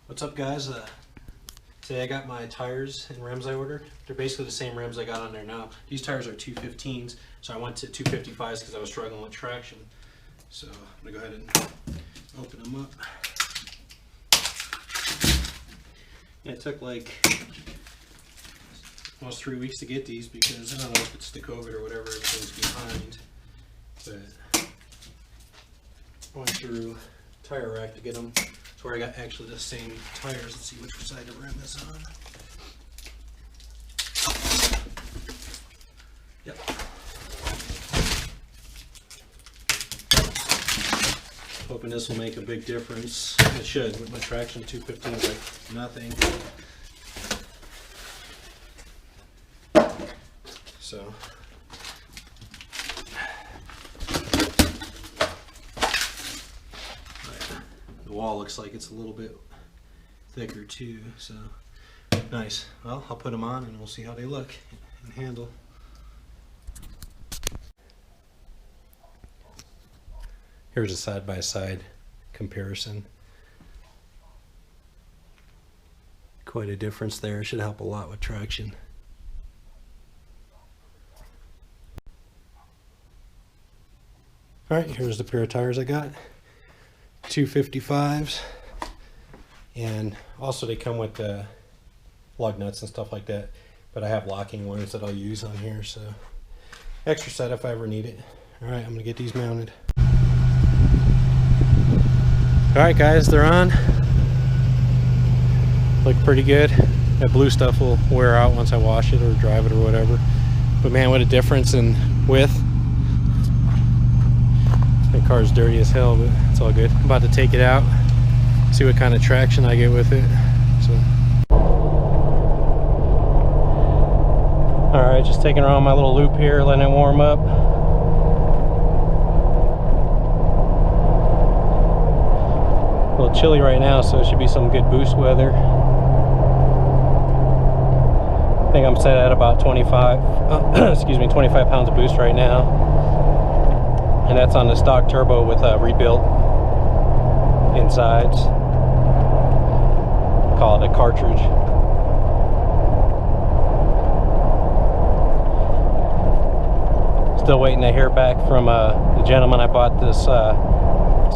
What's up, guys? Today I got my tires and rims I ordered. They're basically the same rims I got on there now. These tires are 215s, so I went to 255s because I was struggling with traction. So I'm gonna go ahead and open them up. And it took like almost 3 weeks to get these because I don't know if it's the COVID or whatever, everything's behind. But I went through Tire Rack to get them. It's where I got actually the same tires. Let's see which side the rim is on. Yep. Hoping this will make a big difference. It should. With my traction 215 is like nothing. So the wall looks like it's a little bit thicker too, so nice. Well, I'll put them on and we'll see how they look and handle. Here's a side-by-side comparison. Quite a difference there. Should help a lot with traction. Alright, here's the pair of tires I got. 255s, and also they come with the lug nuts and stuff like that, but I have locking ones that I'll use on here, so extra set if I ever need it. Alright, I'm gonna get these mounted. Alright guys, they're on. Look pretty good. That blue stuff will wear out once I wash it or drive it or whatever, but man, what a difference in width. That car's dirty as hell, but it's all good. I'm about to take it out, see what kind of traction I get with it. So, all right, just taking around my little loop here, letting it warm up. A little chilly right now, so it should be some good boost weather. I think I'm set at about 25, excuse me, 25 pounds of boost right now. And that's on the stock turbo with rebuilt insides. Call it a cartridge. Still waiting to hear back from the gentleman I bought this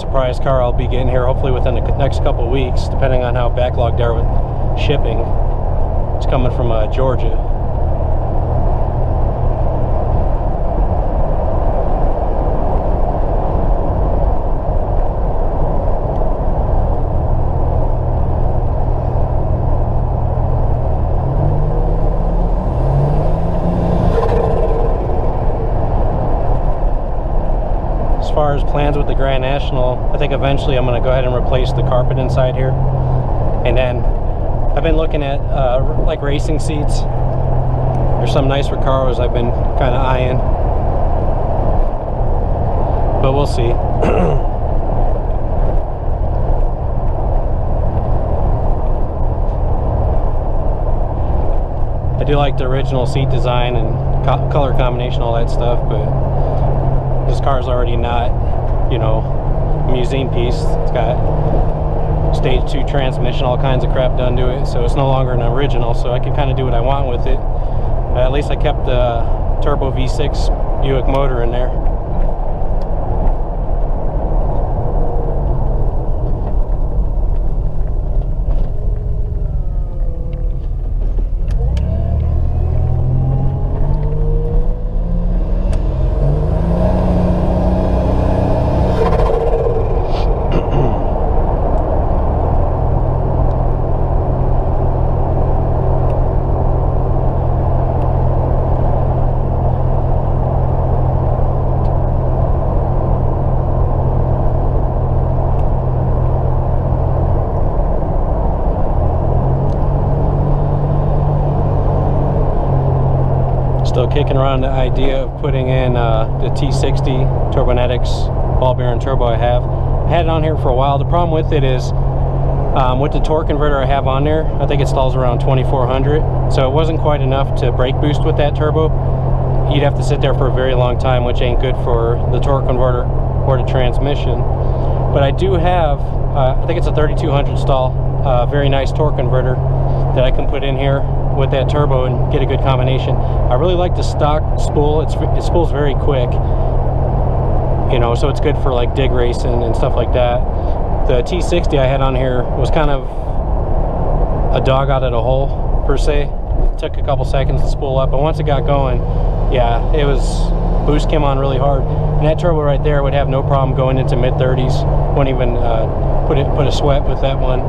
surprise car. I'll be getting here hopefully within the next couple of weeks, depending on how backlogged they are with shipping. It's coming from Georgia. As far as plans with the Grand National, I think eventually I'm going to go ahead and replace the carpet inside here, and then I've been looking at like racing seats. There's some nice Recaros I've been kind of eyeing, but we'll see. I do like the original seat design and color combination, all that stuff, but this car's already not, you know, a museum piece. It's got stage 2 transmission, all kinds of crap done to it, so it's no longer an original, so I can kind of do what I want with it. At least I kept the turbo V6 Buick motor in there. Still kicking around the idea of putting in the T60 Turbonetics ball bearing turbo I have. I had it on here for a while. The problem with it is with the torque converter I have on there, I think it stalls around 2400, so it wasn't quite enough to brake boost with that turbo. You'd have to sit there for a very long time, which ain't good for the torque converter or the transmission. But I do have I think it's a 3200 stall. Very nice torque converter that I can put in here with that turbo and get a good combination. I really like the stock spool. It spools very quick, you know, so it's good for like dig racing and stuff like that. The T60 I had on here was kind of a dog out of the hole per se. It took a couple seconds to spool up, but once it got going, yeah, it was, boost came on really hard. And that turbo right there would have no problem going into mid-30s. Wouldn't even put a sweat with that one.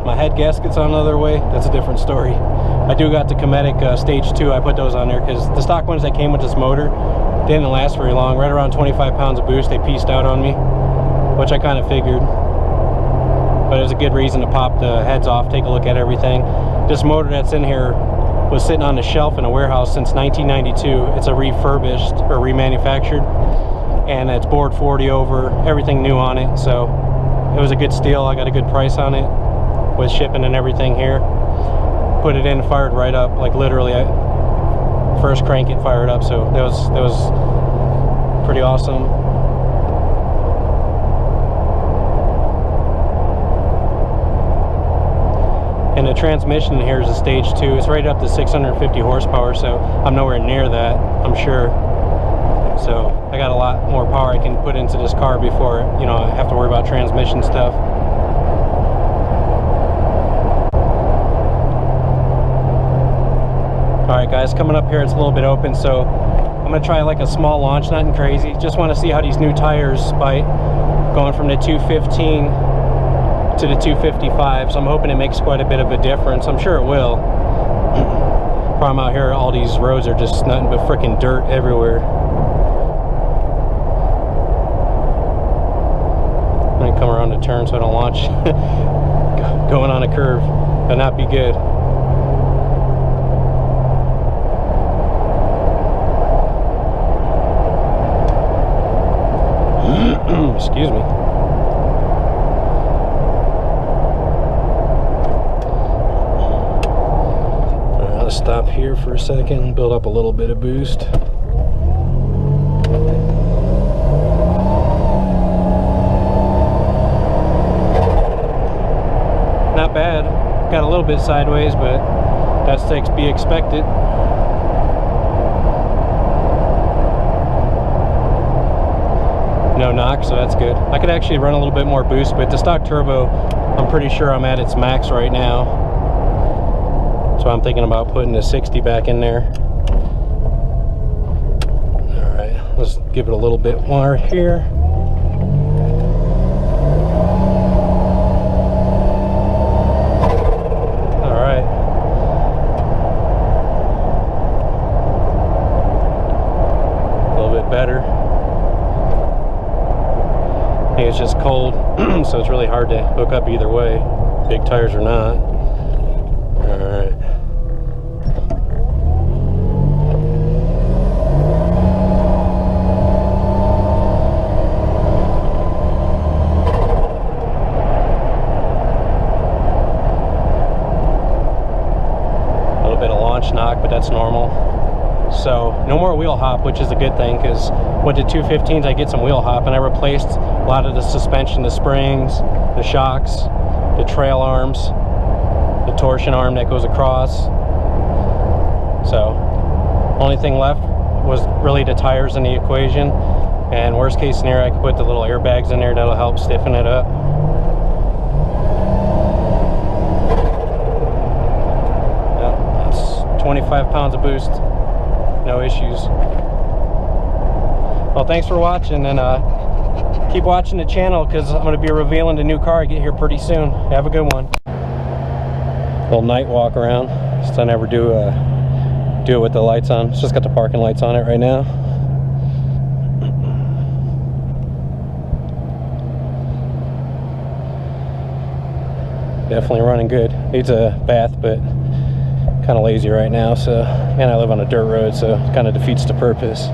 My head gaskets on the other way, that's a different story. I do got the Cometic Stage 2. I put those on there because the stock ones that came with this motor didn't last very long. Right around 25 pounds of boost, they pieced out on me, which I kind of figured. But it was a good reason to pop the heads off, take a look at everything. This motor that's in here was sitting on the shelf in a warehouse since 1992. It's a refurbished or remanufactured, and it's board 40 over, everything new on it. So it was a good steal. I got a good price on it with shipping and everything here. Put it in, fired right up, like literally first crank it fired up. So that was pretty awesome. And the transmission here is a Stage 2. It's right up to 650 horsepower, so I'm nowhere near that, I'm sure. So I got a lot more power I can put into this car before, you know, I have to worry about transmission stuff. Alright guys, coming up here, it's a little bit open, so I'm going to try like a small launch, nothing crazy. Just want to see how these new tires bite, going from the 215 to the 255, so I'm hoping it makes quite a bit of a difference. I'm sure it will. Problem out here, all these roads are just nothing but freaking dirt everywhere. I'm gonna come around the turn so I don't launch going on a curve. That'd not be good. Excuse me. Stop here for a second, build up a little bit of boost. Not bad. Got a little bit sideways, but that's to be expected. No knock, so that's good. I could actually run a little bit more boost, but the stock turbo, I'm pretty sure I'm at its max right now. So I'm thinking about putting the 60 back in there. All right, let's give it a little bit more here. All right. A little bit better. I think it's just cold, so it's really hard to hook up either way, big tires or not. All right. Knock, but that's normal. So no more wheel hop, which is a good thing, because with the 215s I get some wheel hop, and I replaced a lot of the suspension, the springs, the shocks, the trail arms, the torsion arm that goes across. So only thing left was really the tires in the equation, and worst case scenario I could put the little airbags in there. That'll help stiffen it up. 25 pounds of boost, no issues. Well, thanks for watching, and keep watching the channel, because I'm going to be revealing the new car I get here pretty soon. Have a good one. Little night walk around, since I never do it with the lights on. It's just got the parking lights on it right now. Definitely running good. Needs a bath, but kind of lazy right now, so, and I live on a dirt road, so it kind of defeats the purpose.